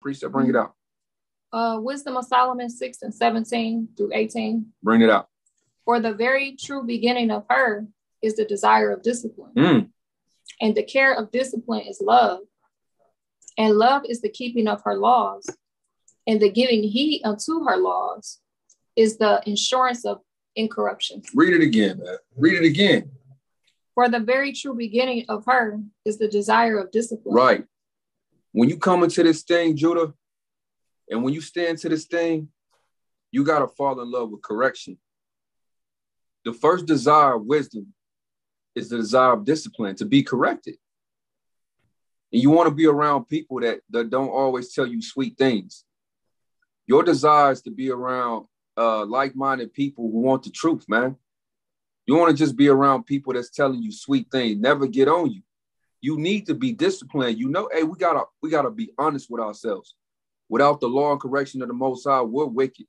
Precept, bring it out. Wisdom of Solomon 6:17-18. Bring it out. For the very true beginning of her is the desire of discipline. And the care of discipline is love. And love is the keeping of her laws. And the giving heed unto her laws is the insurance of incorruption. Read it again, man. Read it again. For the very true beginning of her is the desire of discipline. Right. When you come into this thing, Judah, and when you stand to this thing, you got to fall in love with correction. The first desire of wisdom is the desire of discipline, to be corrected. And you want to be around people that don't always tell you sweet things. Your desire is to be around like-minded people who want the truth, man. You want to just be around people that's telling you sweet things, never get on you. You need to be disciplined. You know, hey, we gotta be honest with ourselves. Without the law and correction of the Most High, we're wicked.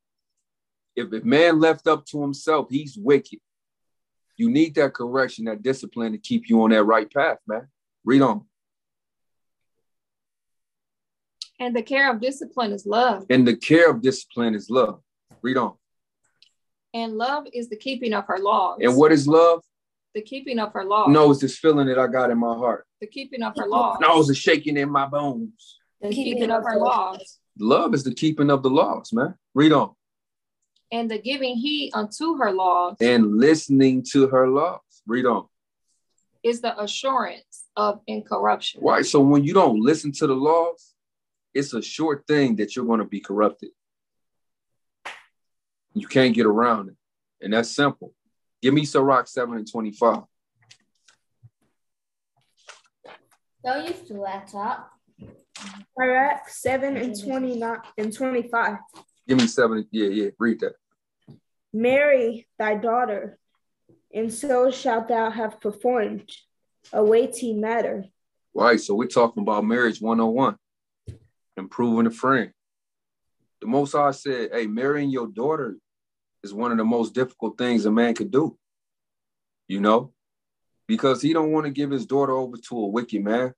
If a man left up to himself, he's wicked. You need that correction, that discipline to keep you on that right path, man. Read on. And the care of discipline is love. And the care of discipline is love. Read on. And love is the keeping of her laws. And what is love? The keeping of her laws. No, it's this feeling that I got in my heart. The keeping of her laws. No, it's a shaking in my bones. The keeping of her laws. Love is the keeping of the laws, man. Read on. And the giving heed unto her laws. And listening to her laws. Read on. Is the assurance of incorruption. Right. So when you don't listen to the laws, it's a sure thing that you're going to be corrupted. You can't get around it. And that's simple. Give me Sirach 7:25. Don't use the laptop. Sirach 7:29-25. Give me 7. Yeah. Read that. Marry thy daughter, and so shalt thou have performed a weighty matter. Right. So we're talking about marriage 101. Improving a friend. The Most High said, hey, marrying your daughter is one of the most difficult things a man could do. You know, because he don't want to give his daughter over to a wicked man.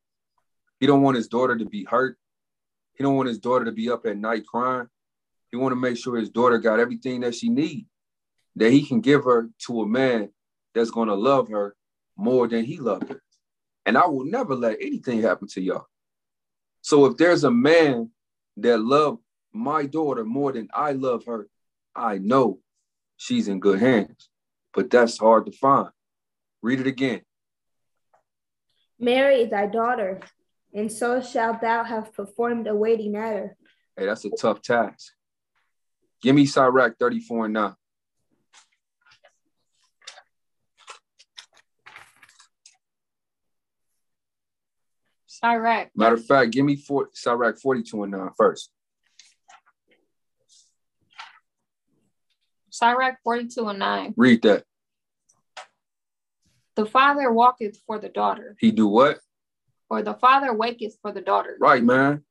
He don't want his daughter to be hurt. He don't want his daughter to be up at night crying. He want to make sure his daughter got everything that she needs, that he can give her to a man that's going to love her more than he loved her. And I will never let anything happen to y'all. So if there's a man that loved my daughter more than I love her, I know she's in good hands. But that's hard to find. Read it again. Marry thy daughter, and so shalt thou have performed a weighty matter. Hey, that's a tough task. Give me Sirach 34:9. Sirach. Matter of fact, give me Sirach 42:9 first. Sirach 42:9. Read that. The father walketh for the daughter. He do what? Or the father waketh for the daughter. Right, man.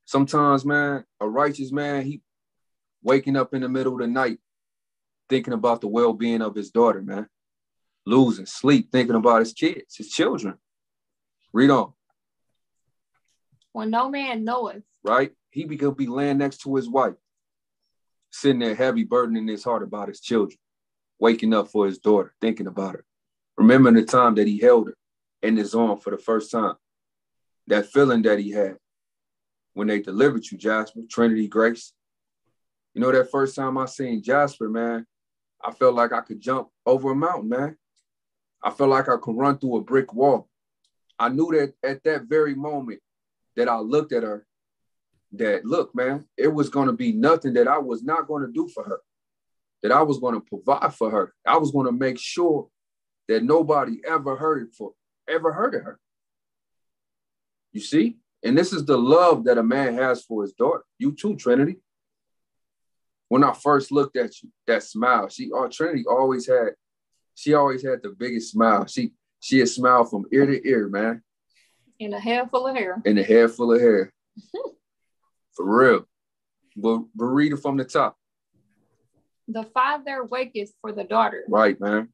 Sometimes, man, a righteous man, he waking up in the middle of the night thinking about the well-being of his daughter, man. Losing sleep, thinking about his kids, his children. Read on. When no man knoweth. Right? He could be laying next to his wife, sitting there heavy burden in his heart about his children, waking up for his daughter, thinking about her. Remembering the time that he held her in his arms for the first time. That feeling that he had when they delivered you, Jasper, Trinity Grace. You know, that first time I seen Jasper, man, I felt like I could jump over a mountain, man. I felt like I could run through a brick wall. I knew that at that very moment that I looked at her, that, look, man, it was going to be nothing that I was not going to do for her, that I was going to provide for her. I was going to make sure that nobody ever hurted her. You see? And this is the love that a man has for his daughter. You too, Trinity. When I first looked at you, that smile, Trinity always had the biggest smile. She had smiled from ear to ear, man. In a hair full of hair. In a hair full of hair. For real. But read it from the top. The father waketh for the daughter. Right, man.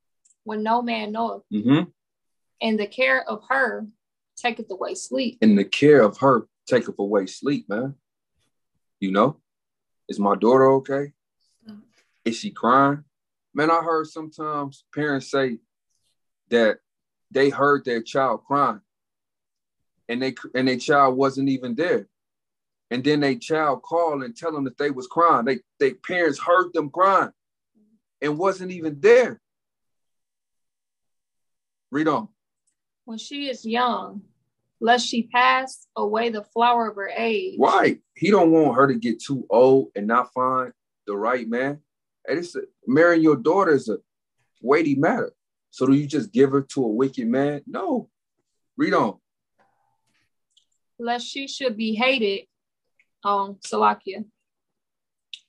When no man knoweth. Mm-hmm. And the care of her taketh away sleep. And the care of her taketh away sleep, man. You know, is my daughter okay? Is she crying? Man, I heard sometimes parents say that they heard their child crying and their child wasn't even there. And then their child called and tell them that they was crying. They parents heard them crying and wasn't even there. Read on. When she is young, lest she pass away the flower of her age. Right. He don't want her to get too old and not find the right man. And marrying your daughter is a weighty matter. So do you just give her to a wicked man? No. Read on. Lest she should be hated, Salakia.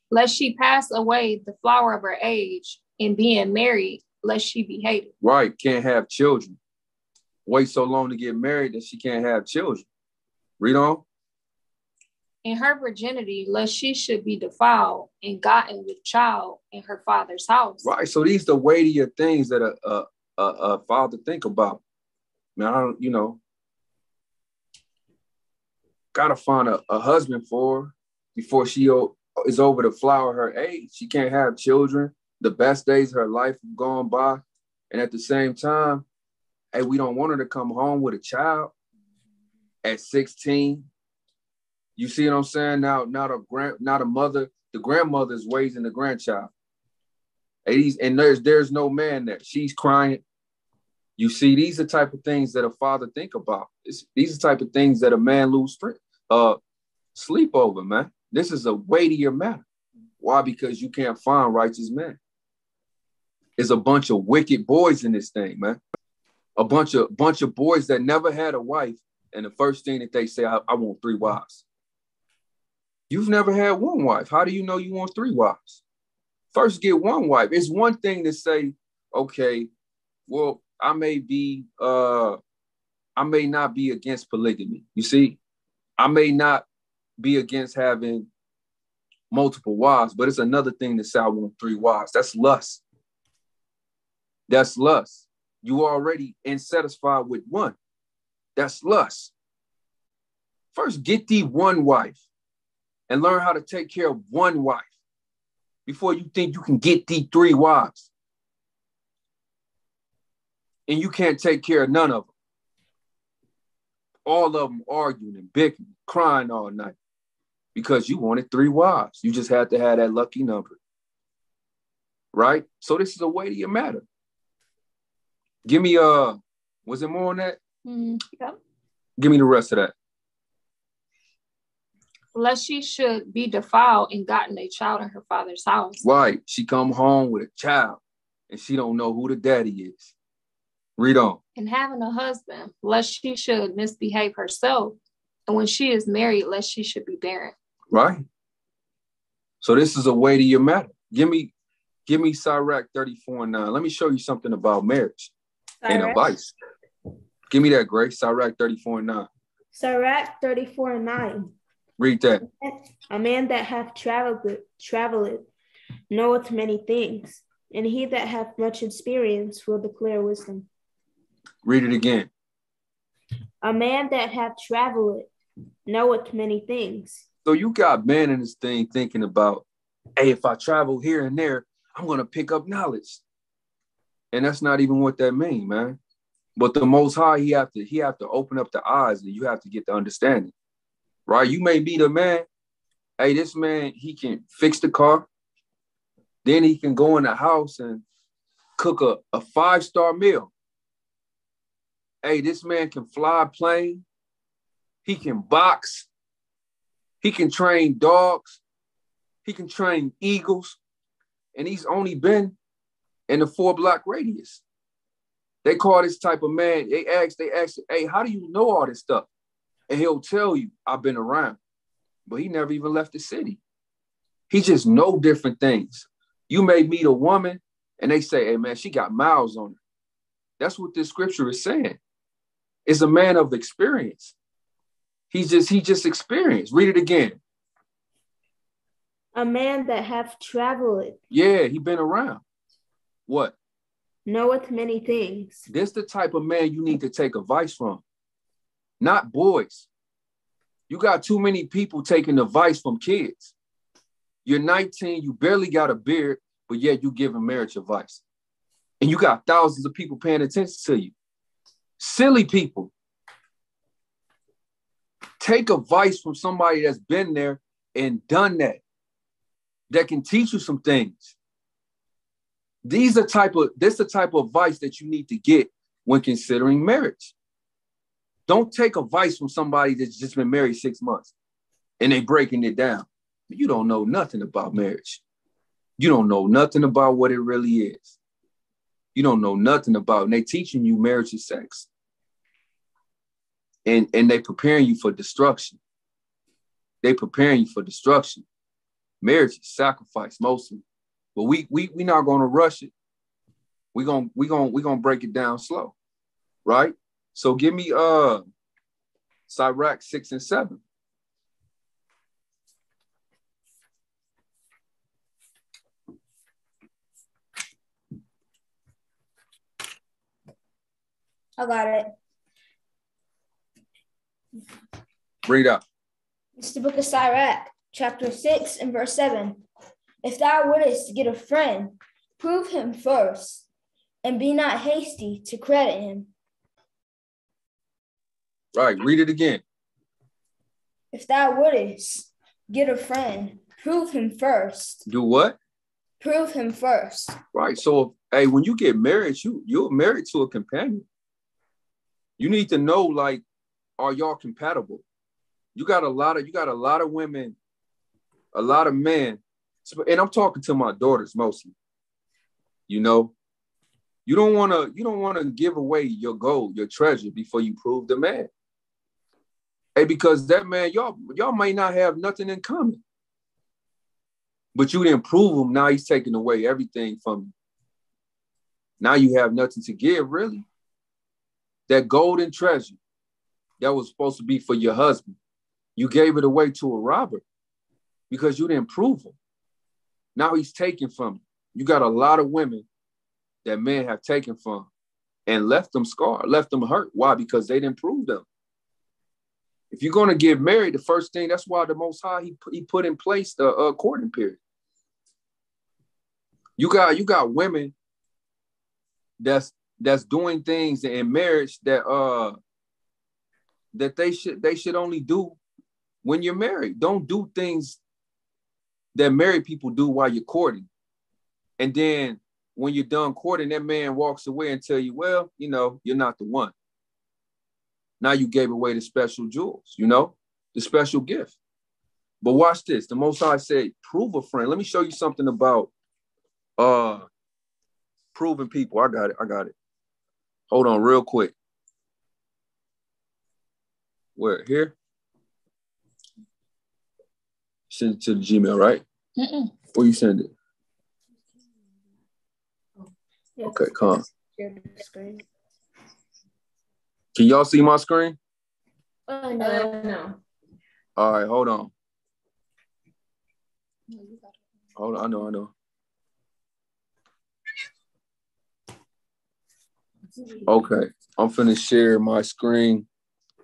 Lest she pass away the flower of her age, in being married, lest she be hated. Right. Can't have children. Wait so long to get married that she can't have children. Read on. In her virginity, lest she should be defiled and gotten with child in her father's house. Right. So these are the weightier things that a father think about. Man, gotta find a husband for her before she is over the flower of her age. She can't have children. The best days of her life have gone by. And at the same time, hey, we don't want her to come home with a child at 16. You see what I'm saying? Now, not a mother. The grandmother is raising the grandchild. And there's no man there. She's crying. You see, these are the type of things that a father think about. These are the type of things that a man lose sleep over, man. This is a weightier matter. Why? Because you can't find righteous men. There's a bunch of wicked boys in this thing, man. A bunch of boys that never had a wife, and the first thing that they say, I want 3 wives. You've never had one wife. How do you know you want 3 wives? First, get one wife. It's one thing to say, okay, well, I may not be against polygamy. You see, I may not be against having multiple wives, but it's another thing to say I want 3 wives. That's lust. That's lust. You already unsatisfied with one. That's lust. First, get thee one wife and learn how to take care of one wife before you think you can get thee 3 wives. And you can't take care of none of them. All of them arguing and bickering, crying all night because you wanted 3 wives. You just had to have that lucky number. Right? So this is a weightier matter. Give me, was it more on that? Yeah. Give me the rest of that. Lest she should be defiled and gotten a child in her father's house. Right. She come home with a child and she don't know who the daddy is. Read on. And having a husband, lest she should misbehave herself. And when she is married, lest she should be barren. Right. So this is a weightier matter. Give me Sirach 34:9. Let me show you something about marriage and advice. Give me that, Grace. Sirach 34:9. Sirach 34:9. Read that. A man that hath traveled knoweth many things, and he that hath much experience will declare wisdom. Read it again. A man that hath traveled knoweth many things. So you got man in this thing thinking about, hey, if I travel here and there, I'm going to pick up knowledge. And that's not even what that means, man. But the Most High, he have to open up the eyes and you have to get the understanding. Right? You may meet a man, hey, this man, he can fix the car. Then he can go in the house and cook a 5-star meal. Hey, this man can fly a plane. He can box. He can train dogs. He can train eagles. And he's only been in the 4-block radius. They call this type of man, they ask, hey, how do you know all this stuff? And he'll tell you, I've been around. But he never even left the city. He just know different things. You may meet a woman and they say, hey, man, she got miles on her. That's what this scripture is saying. It's a man of experience. He just experienced. Read it again. A man that hath traveled. Yeah, he been around. What? Knoweth many things. This the type of man you need to take advice from. Not boys. You got too many people taking advice from kids. You're 19, you barely got a beard, but yet you giving marriage advice. And you got thousands of people paying attention to you. Silly people. Take advice from somebody that's been there and done that can teach you some things. This the type of advice that you need to get when considering marriage. Don't take advice from somebody that's just been married 6 months and they breaking it down. You don't know nothing about marriage. You don't know nothing about what it really is. You don't know nothing about, and they teaching you marriage is sex. And they preparing you for destruction. They preparing you for destruction. Marriage is sacrifice mostly, but we not gonna rush it. We gonna break it down slow, right? So give me Sirach 6 and 7. I got it. Read up. It's the book of Sirach, chapter 6 and verse 7. If thou wouldest get a friend, prove him first, and be not hasty to credit him. Right, read it again. If thou wouldest get a friend, prove him first. Do what? Prove him first. Right, so hey, when you get married, you're married to a companion. You need to know, like, are y'all compatible? You got a lot of women, a lot of men, and I'm talking to my daughters mostly. You know, you don't want to give away your gold, your treasure before you prove the man. Hey, because that man, y'all may not have nothing in common, but you didn't prove him. Now he's taking away everything from you. Now you have nothing to give, really. That golden treasure that was supposed to be for your husband, you gave it away to a robber because you didn't prove him. Now he's taken from you. You got a lot of women that men have taken from and left them scarred, left them hurt. Why? Because they didn't prove them. If you're going to get married, the first thing, that's why the Most High, he put in place the courting period. You got women that's doing things in marriage that they should only do when you're married. Don't do things that married people do while you're courting. And then when you're done courting, that man walks away and tell you, well, you know, you're not the one. Now you gave away the special jewels, you know, the special gift. But watch this. The Most High said, prove a friend. Let me show you something about proving people. I got it. Hold on real quick. Where? Here? Send it to the Gmail, right? Where you send it? Yeah. Okay, calm. Can y'all see my screen? Oh, no. All right, hold on. Hold on, I know. Okay, I'm finna share my screen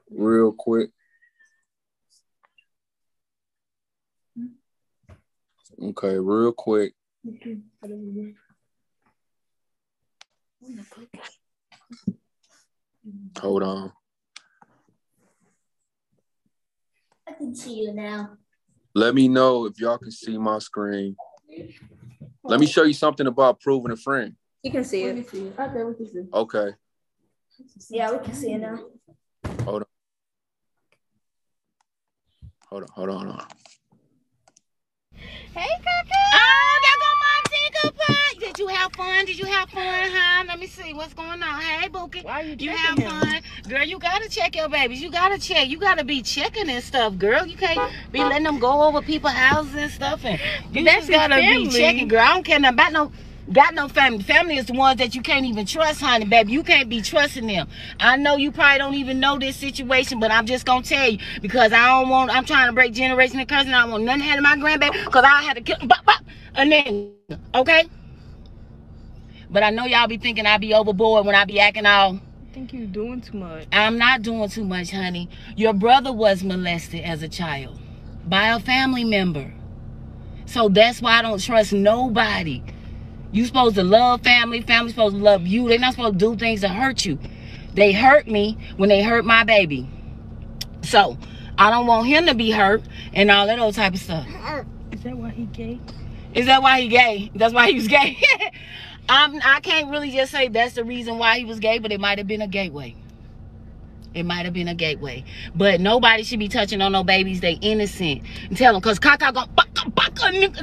real quick. Okay, real quick. Hold on. I can see you now. Let me know if y'all can see my screen. Let me show you something about proving a friend. You can see it. Okay. Yeah, we can see it now. Hold on. Hey, Kaka. Oh, there go my Tinker Pie. Did you have fun, huh? Let me see what's going on. Hey, Bookie. Why are you have checking him? fun? Girl, you got to check your babies. You got to check. You got to be checking and stuff, girl. You can't be letting them go over people's houses and stuff. And you That's just got to his be checking, girl. I don't care nothing about no family. Family is the ones that you can't even trust, honey, baby. You can't be trusting them. I know you probably don't even know this situation, but I'm just gonna tell you because I'm trying to break generational curse and I don't want nothing to happen to my grandbaby because I had to kill a nigga, okay? But I know y'all be thinking I be overboard when I be acting all. I think you're doing too much. I'm not doing too much, honey. Your brother was molested as a child by a family member. So that's why I don't trust nobody. You supposed to love family. Family's supposed to love you. They're not supposed to do things to hurt you. They hurt me when they hurt my baby. So I don't want him to be hurt and all that old type of stuff. Is that why he gay? Is that why he gay? That's why he was gay. I can't really just say that's the reason why he was gay, but it might have been a gateway. It might have been a gateway. But nobody should be touching on no babies. They innocent. And tell them, because Kaka gonna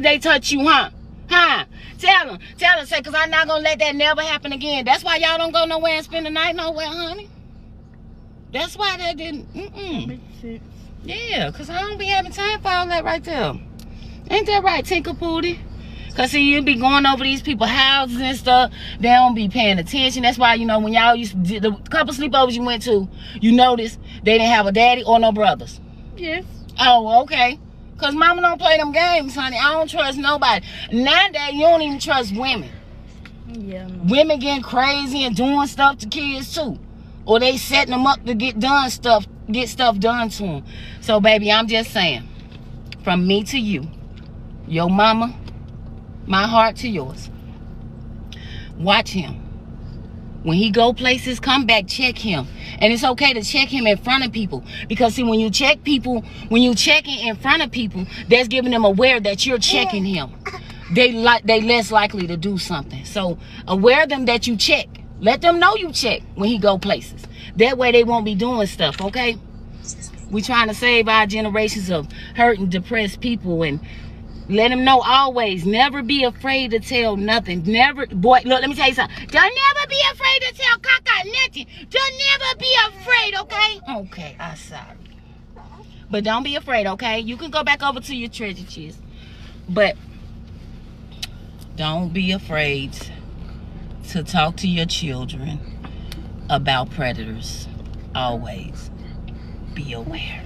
they touch you, huh? Huh? Tell them, say, because I'm not going to let that never happen again. That's why y'all don't go nowhere and spend the night nowhere, honey. That's why that didn't, Makes sense. Yeah, because I don't be having time for all that right there. Ain't that right, Tinker Pootie? Because, see, you be going over these people's houses and stuff. They don't be paying attention. That's why, you know, when y'all used to, the couple sleepovers you went to, you noticed they didn't have a daddy or no brothers. Yes. Oh, okay. Because mama don't play them games, honey. I don't trust nobody. Nowadays, you don't even trust women. Yeah. Women getting crazy and doing stuff to kids, too. Or they setting them up to get stuff done to them. So, baby, I'm just saying, from me to you, your mama, my heart to yours. Watch him. When he go places, come back, check him. And it's okay to check him in front of people. Because, see, when you check people, when you checking in front of people, that's giving them aware that you're checking him. They less likely to do something. So, aware them that you check. Let them know you check when he go places. That way they won't be doing stuff, okay? We trying to save our generations of hurt and depressed people, and let them know always, never be afraid to tell nothing. Never, boy, look, let me tell you something. Don't never be afraid to tell Kaka nothing. Don't never be afraid, okay? Okay, I'm sorry. But don't be afraid, okay? You can go back over to your treasure chest. But don't be afraid to talk to your children about predators. Always be aware.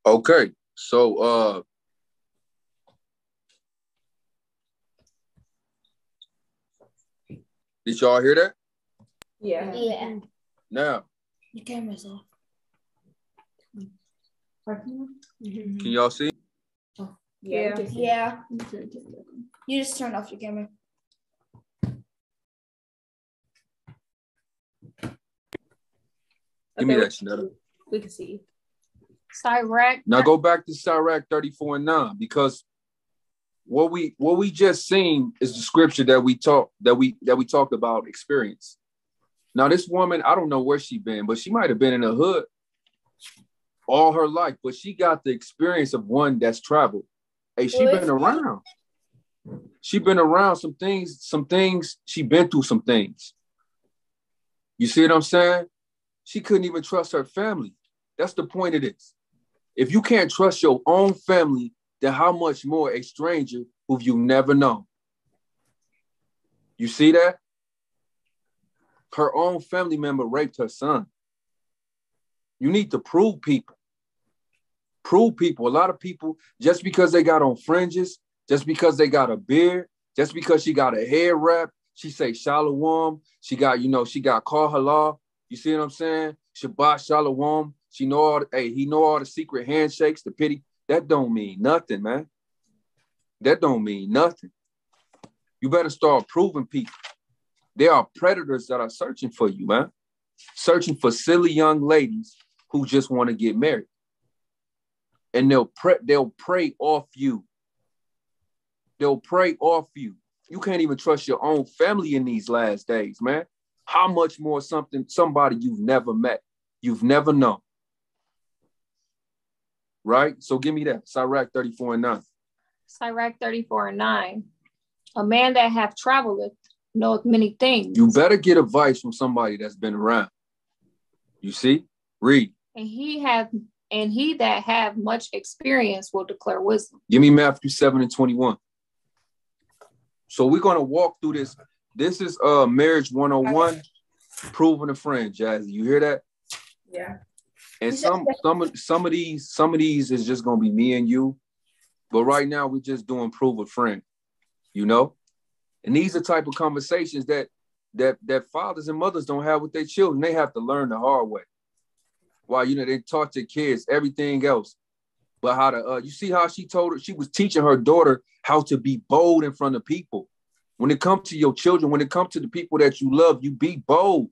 Okay, so did y'all hear that? Yeah. Yeah. Now, The camera's off. can y'all see? Yeah. Yeah. You just turned off your camera. Give me that, Shanetta. We can see. Sirach. Now go back to Sirach 34:9, because what we just seen is the scripture that we talked about experience. Now this woman, I don't know where she been, but she might have been in the hood all her life, but she got the experience of one that's traveled. Hey, she been around. She been around some things, she been through some things. You see what I'm saying? She couldn't even trust her family. That's the point of this. If you can't trust your own family, then how much more a stranger who you've never known? You see that? Her own family member raped her son. You need to prove people. Prove people. A lot of people, just because they got on fringes, just because they got a beard, just because she got a hair wrap, she say shalom. She got call halal. You see what I'm saying? Shabbat shalom. He know all the secret handshakes, the pity. That don't mean nothing, man. That don't mean nothing. You better start proving people. There are predators that are searching for you, man. Searching for silly young ladies who just want to get married. And they'll prey off you. They'll prey off you. You can't even trust your own family in these last days, man. How much more somebody you've never met, you've never known. Right? So give me that. Sirach 34:9. Sirach 34:9. A man that hath traveled knoweth many things. You better get advice from somebody that's been around. You see? Read. And he that have much experience will declare wisdom. Give me Matthew 7:21. So we're going to walk through this. This is Marriage 101, Proving a Friend, Jazzy. You hear that? Yeah. And some of these is just gonna be me and you, but right now we're just doing Prove a Friend, you know. And these are type of conversations that fathers and mothers don't have with their children. They have to learn the hard way. While they taught their kids everything else, But how to, you see how she told her, she was teaching her daughter how to be bold in front of people. When it comes to your children, when it comes to the people that you love, you be bold.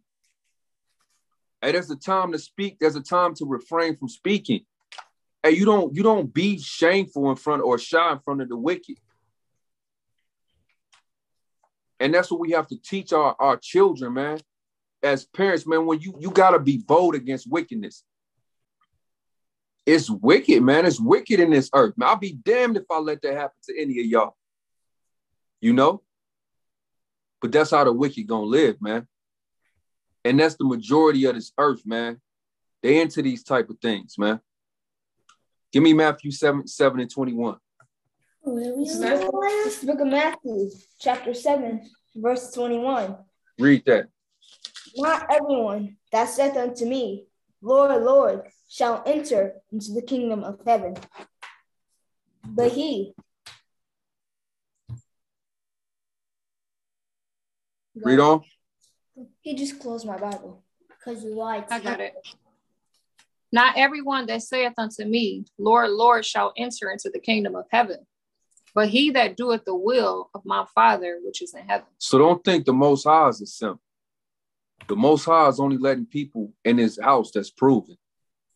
Hey, there's a time to speak. There's a time to refrain from speaking. Hey, you don't be shameful in front or shy in front of the wicked. And that's what we have to teach our children, man. As parents, man, when you gotta be bold against wickedness. It's wicked, man. It's wicked in this earth. Man, I'll be damned if I let that happen to any of y'all. You know? But that's how the wicked gonna live, man. And that's the majority of this earth, man. They into these type of things, man. Give me Matthew 7:7-21. This is the book of Matthew, chapter 7, verse 21. Read that. Not everyone that saith unto me, Lord, Lord, shall enter into the kingdom of heaven, but he. Read on. He just closed my Bible because you lied. I got it. Not everyone that saith unto me, Lord, Lord, shall enter into the kingdom of heaven, but he that doeth the will of my Father which is in heaven. So don't think the Most High is a simp. The Most High is only letting people in his house that's proven.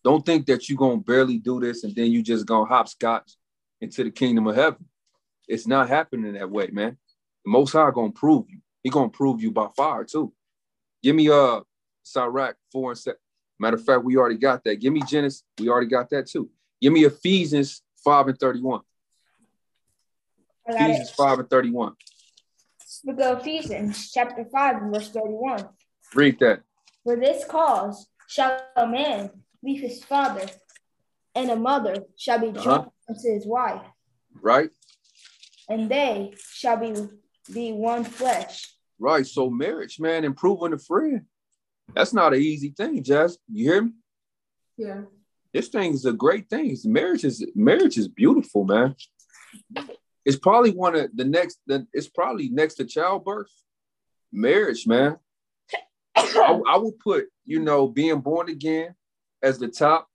Don't think that you're going to barely do this and then you just going to hopscotch into the kingdom of heaven. It's not happening that way, man. The Most High going to prove you. He going to prove you by fire, too. Give me Sirach 4:7. Matter of fact, we already got that. Give me Genesis. We already got that, too. Give me Ephesians 5:31. Ephesians 5:31. We go Ephesians chapter 5 verse 31. Read that. For this cause shall a man leave his father, and a mother shall be joined unto his wife. Right. And they shall be one flesh. Right. So marriage, man, improving a friend. That's not an easy thing, Jazz. You hear me? Yeah. This thing is a great thing. Marriage is beautiful, man. It's probably one of it's probably next to childbirth. Marriage, man. I would put, being born again as the top,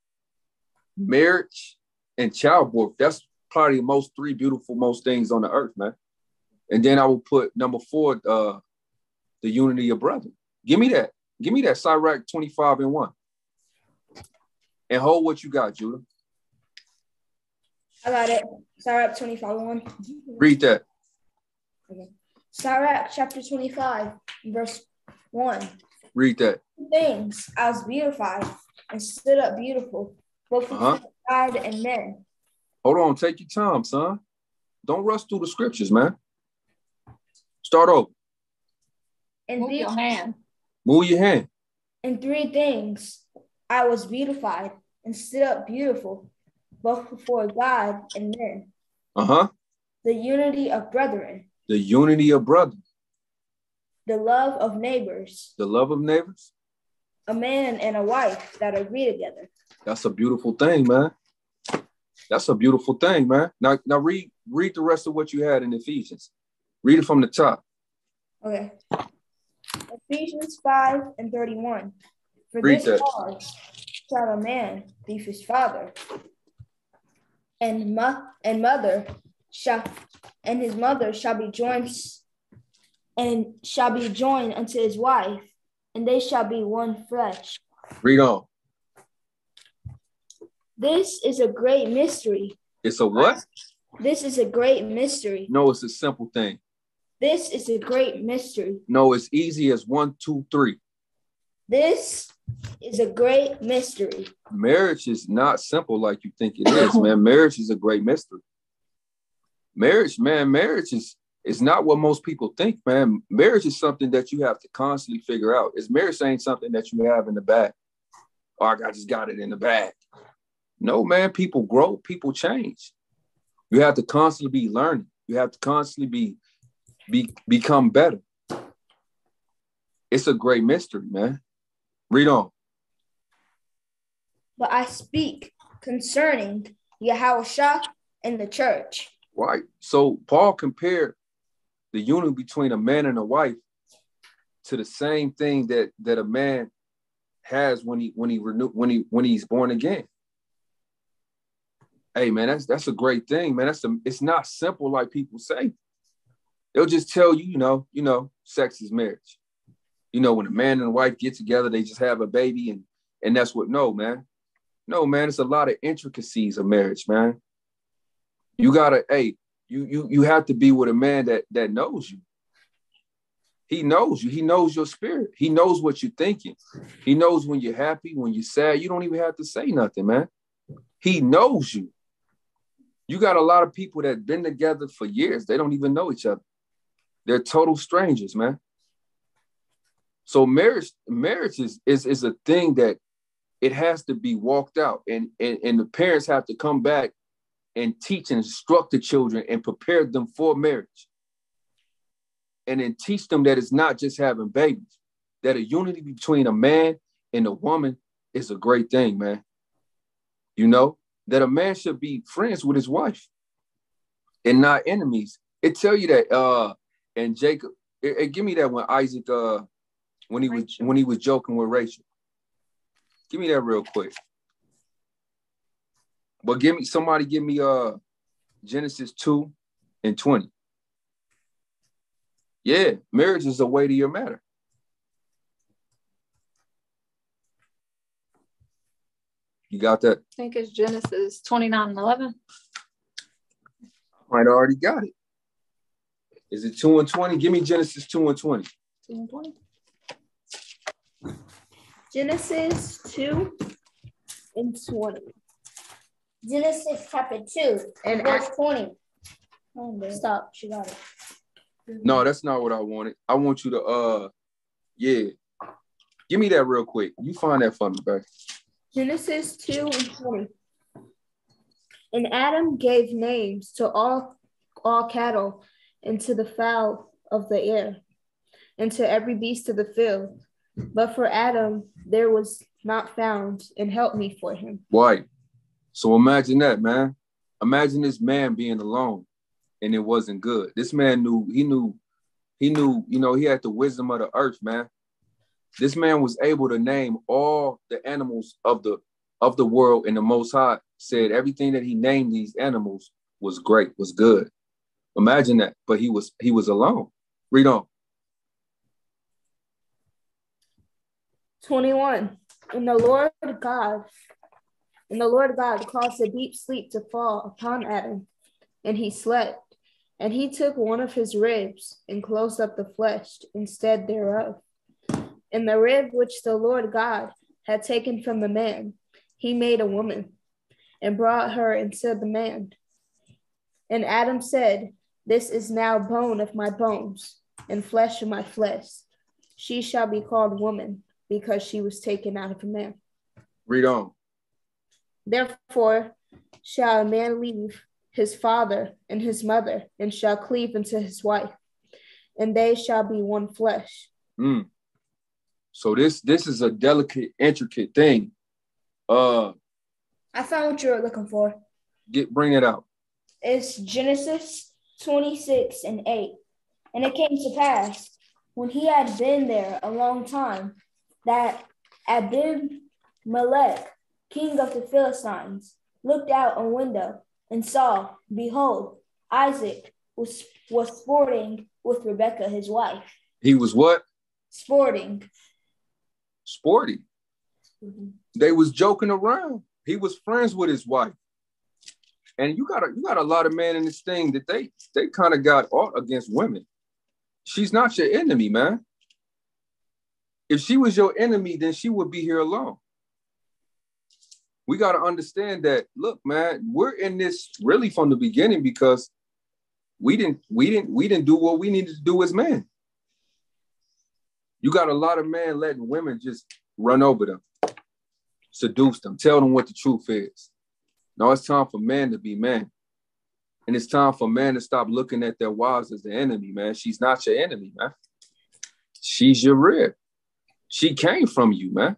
marriage and childbirth. That's probably the three most things on the earth, man. And then I would put number 4, the unity of brethren. Give me that. Give me that Sirach 25:1. And hold what you got, Judah. I got it. Sirach 25:1. Read that. Okay. Sirach chapter 25, verse 1. Read that. Things I was beautified and stood up beautiful, both before God and men. Hold on, take your time, son. Don't rush through the scriptures, man. Start over. Move your hand. Move your hand. In 3 things I was beautified and stood up beautiful, both before God and men. The unity of brethren. The unity of brethren. The love of neighbors. The love of neighbors. A man and a wife that agree together. That's a beautiful thing, man. That's a beautiful thing, man. Now read the rest of what you had in Ephesians. Read it from the top. Okay. Ephesians 5:31. For read this that. cause shall a man leave his father, and his mother shall be joined unto his wife, and they shall be one flesh. Read on. This is a great mystery. It's a what? This is a great mystery. No, it's a simple thing. This is a great mystery. No, it's easy as 1, 2, 3. This is a great mystery. Marriage is not simple like you think it is, man. Marriage is a great mystery. Marriage, man, marriage is not what most people think, man. Marriage is something that you have to constantly figure out. Marriage ain't something that you have in the bag. Oh, I just got it in the bag. No, man, people grow, people change. You have to constantly be learning. You have to constantly become better. It's a great mystery, man. Read on. But I speak concerning Yahushua and the church. Right. So Paul compared the union between a man and a wife to the same thing that a man has when he's born again. Hey, man, that's a great thing, man. It's not simple like people say. They'll just tell you, you know, sex is marriage. You know, when a man and a wife get together, they just have a baby, and that's what. No, man. No, man. It's a lot of intricacies of marriage, man. You gotta, you have to be with a man that knows you. He knows you. He knows your spirit. He knows what you're thinking. He knows when you're happy, when you're sad. You don't even have to say nothing, man. He knows you. You got a lot of people that been together for years. They don't even know each other. They're total strangers, man. So marriage is a thing that it has to be walked out, and the parents have to come back and teach and instruct the children and prepare them for marriage. And then teach them that it's not just having babies, that a unity between a man and a woman is a great thing, man. You know, that a man should be friends with his wife and not enemies. It tell you that, and Jacob, give me that when Isaac, when he was joking with Rachel. Give me that real quick. But give me Genesis 2:20. Yeah, marriage is a weightier matter. You got that? I think it's Genesis 29:11. I already got it. Is it 2:20? Give me Genesis 2:20. 2:20. Genesis 2:20. Genesis chapter 2 and verse 20. Stop, she got it. No, that's not what I wanted. I want you to, give me that real quick. You find that for me, babe. Genesis 2:20. And Adam gave names to all cattle and to the fowl of the air and to every beast of the field. But for Adam, there was not found an helpmeet for him. Right. So imagine that, man. Imagine this man being alone and it wasn't good. This man knew, you know, he had the wisdom of the earth, man. This man was able to name all the animals of the world, and the Most High said everything that he named these animals was great, was good. Imagine that. But he was alone. Read on. 21. And the Lord God caused a deep sleep to fall upon Adam, and he slept. And he took one of his ribs and closed up the flesh instead thereof. And the rib which the Lord God had taken from the man, he made a woman and brought her into the man. And Adam said, This is now bone of my bones and flesh of my flesh. She shall be called woman, because she was taken out of a man. Read on. Therefore shall a man leave his father and his mother, and shall cleave unto his wife, and they shall be one flesh. So this is a delicate, intricate thing. I found what you were looking for. Bring it out. It's Genesis 26:8. And it came to pass, when he had been there a long time, that Abimelech, king of the Philistines, looked out a window and saw, behold, Isaac was sporting with Rebekah, his wife. He was what? Sporting. Mm-hmm. They was joking around. He was friends with his wife. And you got a lot of men in this thing that they kind of got aught against women. She's not your enemy, man. If she was your enemy, then she would be here alone. We got to understand that, look, man, we're in this really from the beginning because we didn't do what we needed to do as men. You got a lot of men letting women just run over them, seduce them, tell them what the truth is. Now it's time for men to be men. And it's time for men to stop looking at their wives as the enemy, man. She's not your enemy, man. She's your rib. She came from you, man.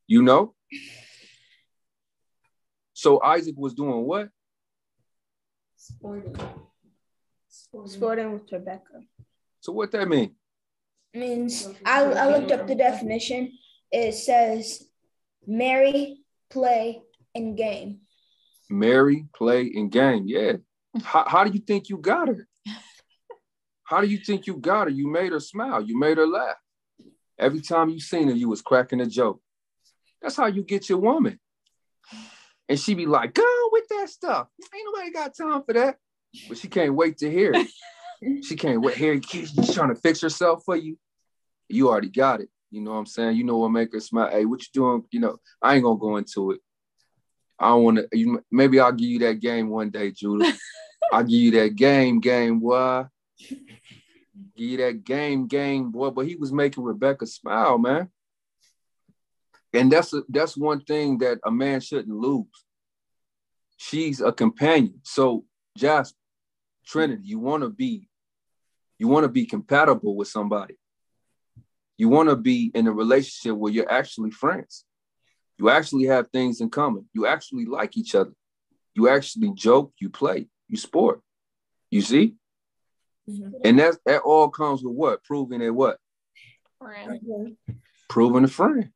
You know? So Isaac was doing what? Sporting with Rebekah. So what that mean? Means I looked up the definition. It says marry, play, and game. Marry, play, and game. Yeah. How do you think you got her? How do you think you got her? You made her smile. You made her laugh. Every time you seen her, you was cracking a joke. That's how you get your woman. And she be like, go on with that stuff. Ain't nobody got time for that. But she can't wait to hear it. She can't wait. Here, she's trying to fix herself for you. You already got it. You know what I'm saying? You know what make her smile. Hey, what you doing? You know, I ain't going to go into it. I don't want to. Maybe I'll give you that game one day, Julie. I'll give you that game, boy. Give you that game, boy. But he was making Rebecca smile, man. And that's one thing that a man shouldn't lose. She's a companion. So, Jasper, Trinity, you want to be compatible with somebody. You want to be in a relationship where you're actually friends. You actually have things in common. You actually like each other. You actually joke, you play, you sport. You see? Mm-hmm. And that all comes with what? Proving a what? Friend. Proving a friend.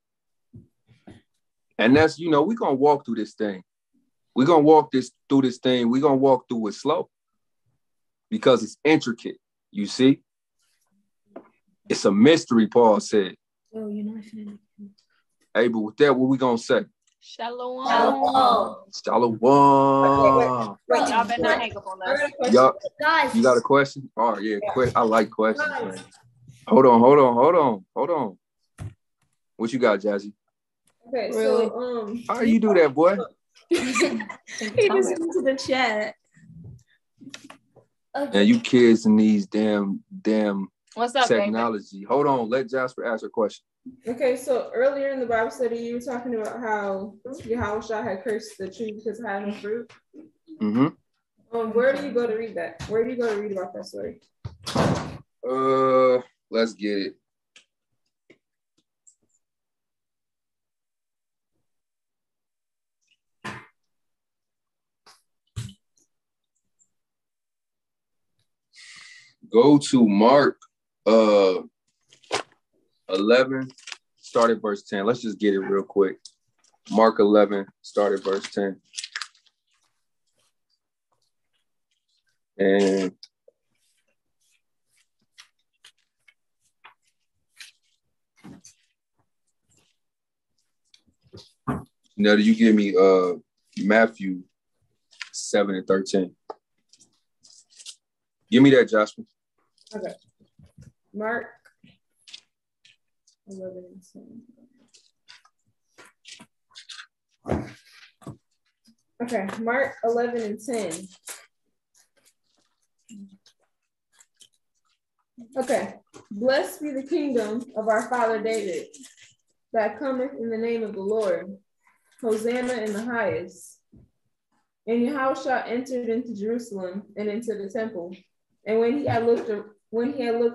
And that's, we're going to walk through this thing. We're going to walk through this thing. We're going to walk through it slow because it's intricate. You see? It's a mystery, Paul said. Oh, you're not finna. Hey, but with that, what we going to say? Shalom. Shalom. Wait, y'all better not hang up on us. Y'all, you got a question? Oh, yeah. I like questions, man. Hold on. What you got, Jazzy? Okay, Really? so how you do that, boy? he just went to the chat. And you kids in these damn What's up, technology. Baby? Hold on, let Jasper ask a question. Okay, so earlier in the Bible study, you were talking about how Yahushua had cursed the tree because it had no fruit. Mm-hmm. Where do you go to read that? Where do you go to read about that story? Let's get it. Go to Mark 11, start at verse 10. Let's just get it real quick. Mark 11, start at verse 10. And now you give me Matthew 7 and 13. Give me that, Jasper. Okay. Mark 11 and 10. Okay, Mark 11 and 10. Okay. Blessed be the kingdom of our father David, that cometh in the name of the Lord. Hosanna in the highest. And Yahushua entered into Jerusalem and into the temple. And when he had looked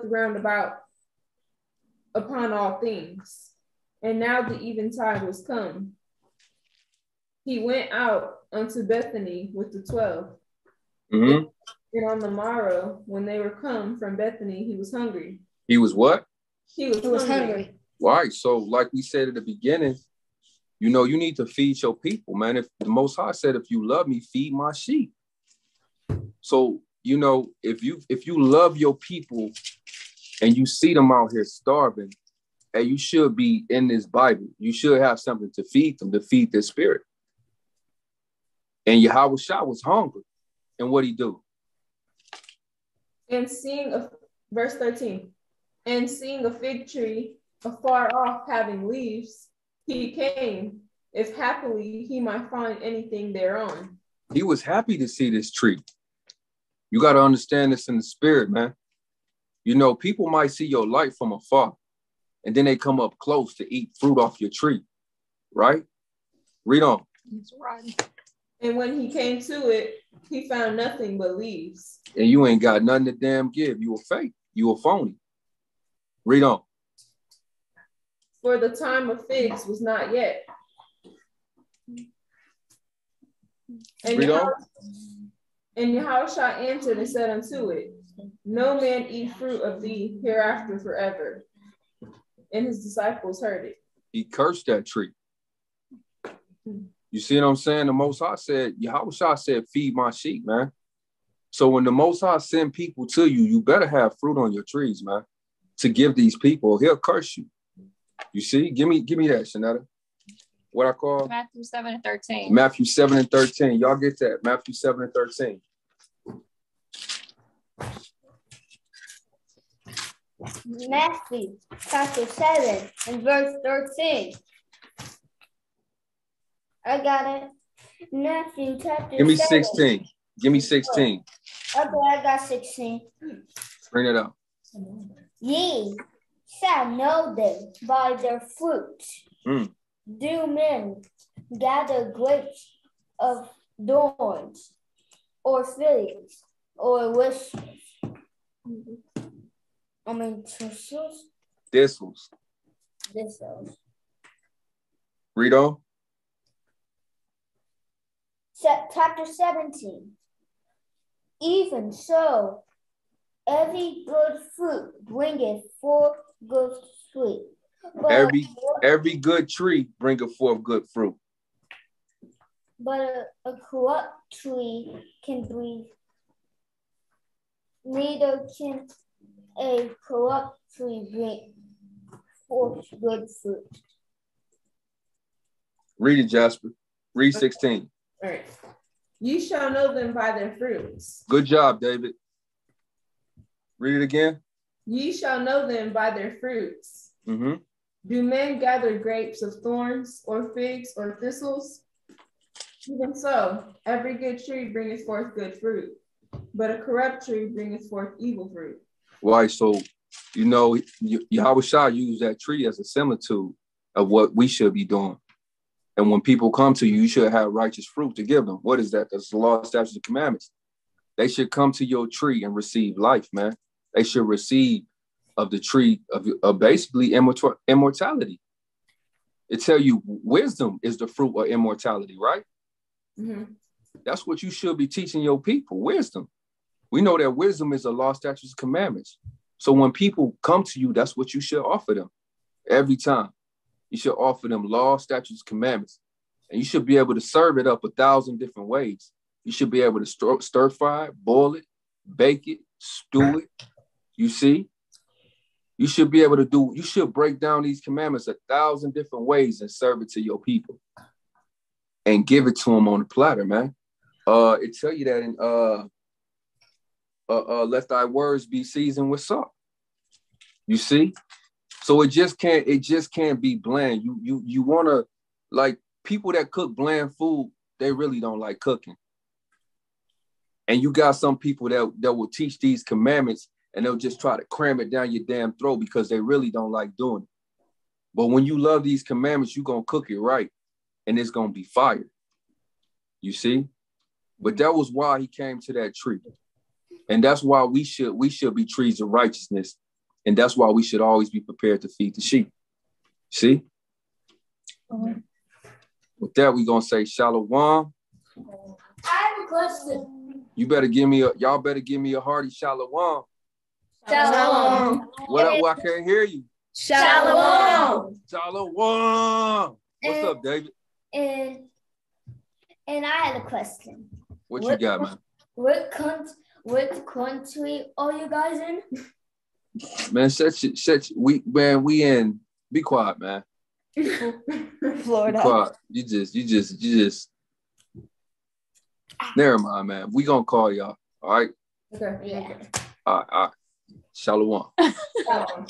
round about upon all things, and now the eventide was come, he went out unto Bethany with the 12. Mm-hmm. And on the morrow, when they were come from Bethany, he was hungry. He was what? He was hungry. Right. So like we said at the beginning, you need to feed your people, man. If the Most High said, if you love me, feed my sheep. So, if you love your people and you see them out here starving, and you should be in this Bible, you should have something to feed them, to feed their spirit. And Yahushua was hungry. And what'd he do? And verse 13, and seeing a fig tree afar off having leaves, he came, if happily he might find anything thereon. He was happy to see this tree. You got to understand this in the spirit, man. People might see your light from afar, and then they come up close to eat fruit off your tree, right? Read on. That's right. And when he came to it, he found nothing but leaves. And you ain't got nothing to damn give. You a fake. You a phony. Read on. For the time of figs was not yet. And Yahushua answered and said unto it, no man eat fruit of thee hereafter forever. And his disciples heard it. He cursed that tree. You see what I'm saying? The Most High said, Yahushua said, feed my sheep, man. So when the Most High send people to you, you better have fruit on your trees, man, to give these people. He'll curse you. You see? Give me that, Shanetta. What I call? Matthew 7:13. Matthew 7:13. Y'all get that? Matthew 7:13. Matthew chapter 7 and verse 13. I got it. Matthew chapter 7. Give me 16. Give me 16. Okay, I got 16. Bring it up. Ye shall know them by their fruit. Do men gather grapes of thorns, or figs, or thistles? Thistles. Thistles. Read on. Chapter 17. Even so, every good fruit bringeth forth good fruit. But every good tree bringeth forth good fruit. But a corrupt tree can bring, neither can a corrupt tree bring forth good fruit. Read it, Jasper. Read 16. All right. You shall know them by their fruits. Good job, David. Read it again. Ye shall know them by their fruits. Mm-hmm. Do men gather grapes of thorns, or figs, or thistles? Even so, every good tree bringeth forth good fruit, but a corrupt tree bringeth forth evil fruit. Why? So, Yahushua used that tree as a similitude of what we should be doing. And when people come to you, you should have righteous fruit to give them. What is that? That's the law, statutes, and commandments. They should come to your tree and receive life, man. They should receive of the tree of basically immortality. It tell you wisdom is the fruit of immortality, right? Mm-hmm. That's what you should be teaching your people, wisdom. We know that wisdom is the law, statutes, and commandments. So when people come to you, that's what you should offer them every time. You should offer them law, statutes, commandments. And you should be able to serve it up 1,000 different ways. You should be able to stir fry it, boil it, bake it, stew it. You see? You should be able to you should break down these commandments 1,000 different ways and serve it to your people. And give it to them on the platter, man. It tell you that in let thy words be seasoned with salt. You see? So it just can't be bland. You wanna, like, people that cook bland food, they really don't like cooking. And you got some people that will teach these commandments and they'll just try to cram it down your damn throat because they really don't like doing it. But when you love these commandments, you're gonna cook it right and it's gonna be fire. You see? But that was why he came to that tree. And that's why we should be trees of righteousness. And that's why we should always be prepared to feed the sheep. See? Mm-hmm. With that, we're gonna say Shalom. I have a question. Y'all better give me a hearty Shalom. Shalom. What up? I can't hear you. Shalom. Shalom. What's up, David? And I had a question. What you got, man? What country are you guys in? Man, we in. Be quiet, man. Florida. Be quiet. You just. Never mind, man. We gonna call y'all. All right. Okay. Yeah. All right. Shalom. Shalom.